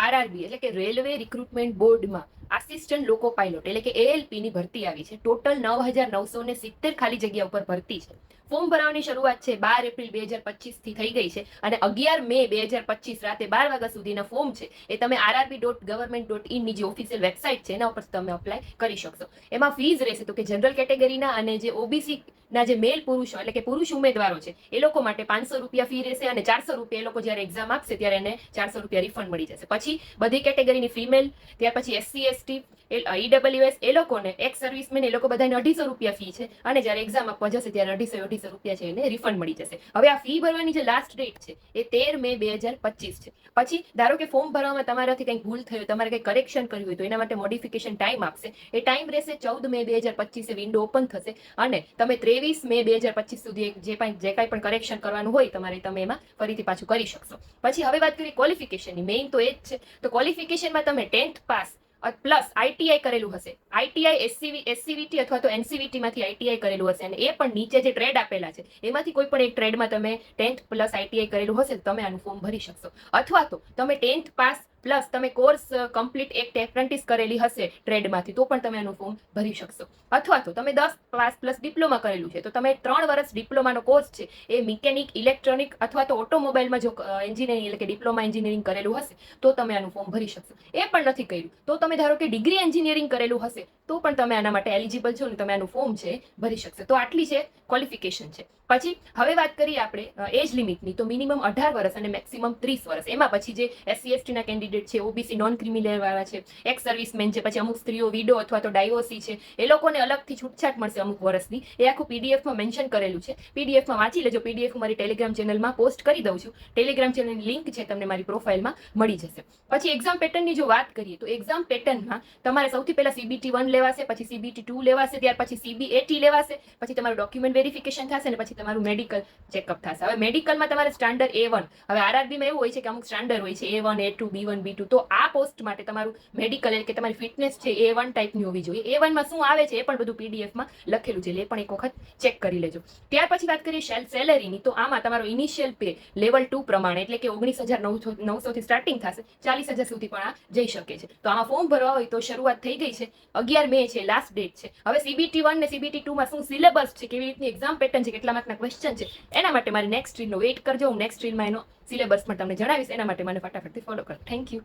RRB એટલે કે railway recruitment બોર્ડમાં આસિસ્ટન્ટ લોકો પાયલોટ એટલે કે એએલપી ની ભરતી આવી છે. ટોટલ 9,970 ખાલી જગ્યા ઉપર ભરતી છે. ફોર્મ ભરવાની શરૂઆત છે 12 એપ્રિલ 2025 થી થઈ ગઈ છે અને 11 મે 2025 રાતે 12 વાગ્યા સુધીના ફોર્મ છે એ તમે rrb.government.in ની જે ઓફિશિયલ વેબસાઇટ છે એના ઉપર તમે અપ્લાય કરી શકશો. એમાં ફીઝ રહેશે તો કે જનરલ કેટેગરીના અને જે ઓબીસી ના જે મેલ પુરુષો એટલે કે પુરુષ ઉમેદવારો છે એ લોકો માટે 500 રૂપિયા ફી રહેશે અને 400 રૂપિયા એ લોકો જ્યારે એક્ઝામ આપશે ત્યારે એને 400 રૂપિયા રિફંડ મળી જશે. પછી બધી કેટેગરીની ફિમેલ, ત્યાર પછી એસસી એસટી, ઈડબ્લ્યુએસ એ લોકોને એક્સ સર્વિસમેન એ લોકો બધાને 250 રૂપિયા ફી છે અને જ્યારે એક્ઝામ આપવા જશે ત્યારે 250 રૂપિયા છે એને રિફંડ મળી જશે. હવે આ ફી ભરવાની જે લાસ્ટ ડેટ છે એ 13 મે 2025 છે. પછી ધારો કે ફોર્મ ભરવામાં તમારાથી કંઈક ભૂલ થઈ હોય, તમારે કંઈક કરેક્શન કર્યું હોય તો એના માટે મોડિફિકેશન ટાઈમ આપશે. એ ટાઈમ રહેશે 14 મે 2025 વિન્ડો ઓપન થશે અને તમે 23 મે 2025 સુધી જે કાંઈ પણ કરેક્શન કરવાનું હોય તમારે તમે એમાં ફરીથી પાછું કરી શકશો. પછી હવે વાત કરીએ ક્વોલિફિકેશનની. મેઇન તો એ જ છે. તો ક્વોલિફિકેશનમાં તમે 10th પાસ પ્લસ આઈટીઆઈ કરેલું હશે. આઈટીઆઈ એસસીવીટી અથવા તો એનસીવીટી માંથી આઈટીઆઈ કરેલું હશે અને એ પણ નીચે જે ટ્રેડ આપેલા છે એમાંથી કોઈ પણ એક ટ્રેડમાં તમે 10th પ્લસ આઈટીઆઈ કરેલું હશે તો તમે આનું ફોર્મ ભરી શકશો. અથવા તો તમે 10th પાસ પ્લસ તમે કોર્સ કમ્પ્લીટ એક એપ્રેન્ટિસ કરેલી હશે ટ્રેડમાંથી તો પણ તમે આનું ફોર્મ ભરી શકશો. અથવા તો તમે 10 પાસ પ્લસ ડિપ્લોમા કરેલું છે તો તમે 3 વર્ષ ડિપ્લોમાનો કોર્સ છે એ મિકેનિક, ઇલેક્ટ્રોનિક અથવા તો ઓટોમોબાઈલમાં જો એન્જિનિયરિંગ એટલે કે ડિપ્લોમા એન્જિનિયરિંગ કરેલું હશે તો તમે આનું ફોર્મ ભરી શકશો. એ પણ નથી કર્યું તો તમે ધારો કે ડિગ્રી એન્જિનિયરિંગ કરેલું હશે તો પણ તમે આના માટે એલિજિબલ છો ને તમે આનું ફોર્મ છે ભરી શકશો. તો આટલી છે ક્વોલિફિકેશન છે. પછી હવે વાત કરીએ આપણે એજ લિમિટની. તો મિનિમમ 18 વર્ષ અને મેક્સિમમ 30 વર્ષ. એમાં પછી જે એસસી એસટી ના કેન્ડિડેટ છે, ઓબીસી નોન ક્રિમિનલ વાળા છે, એક્સ સર્વિસમેન છે, પછી અમુક સ્ત્રીઓ વિડો અથવા તો ડાયવોર્સી છે એ લોકોને અલગથી છૂટછાટ મળશે અમુક વર્ષની. એ આખું પીડીએફમાં મેન્શન કરેલું છે. પીડીએફમાં વાંચી લેજો. પીડીએફ મારી ટેલિગ્રામ ચેનલમાં પોસ્ટ કરી દઉં છું. ટેલિગ્રામ ચેનલની લિંક છે તમને મારી પ્રોફાઇલમાં મળી જશે. પછી એક્ઝામ પેટર્નની જો વાત કરીએ તો એક્ઝામ પેટર્નમાં તમારે સૌથી પહેલા CBT 1 લેવાશે, પછી CBT 2 લેવાશે, ત્યાર પછી CBAT લેવાશે, પછી તમારું ડોક્યુમેન્ટ વેરિફિકેશન થશે અને પછી તમારું મેડિકલ ચેકઅપ થશે. હવે મેડિકલમાં તમારે સ્ટાન્ડર્ડ A1. હવે આરઆરબીમાં એવું હોય છે કે અમુક સ્ટાન્ડર્ડ હોય છે A1, A2, B1, B2. તો આ પોસ્ટ માટે તમારું મેડિકલ એટલે કે તમારી ફિટનેસ છે A1 ટાઈપની હોવી જોઈએ. A1માં શું આવે છે એ પણ બધું પીડીએફમાં લખેલું છે. એ પણ એક વખત ચેક કરી લેજો. ત્યાર પછી વાત કરીએ સેલેરીની. તો આમાં તમારો ઇનિશિયલ પે લેવલ 2 પ્રમાણે એટલે કે 19,900 થી સ્ટાર્ટિંગ થશે. 40,000 સુધી પણ આ જઈ શકે છે. તો આમાં ફોર્મ ભરવા હોય તો શરૂઆત થઈ ગઈ છે. 11 મે છે લાસ્ટ ડેટ છે. હવે CBT 1 ને CBT 2 માં શું સિલેબસ છે, કેવી રીતની એક્ઝામ પેટર્ન છે, કેટલા માર્કના ક્વેશ્ચન છે એના માટે મારી નેક્સ્ટ રીલનો વેઇટ કરજો. હું નેક્સ્ટ રીલમાં એનો સિલેબસ પણ તમને જણાવીશ. એના માટે મને ફટાફટથી ફોલો કરો. Thank you.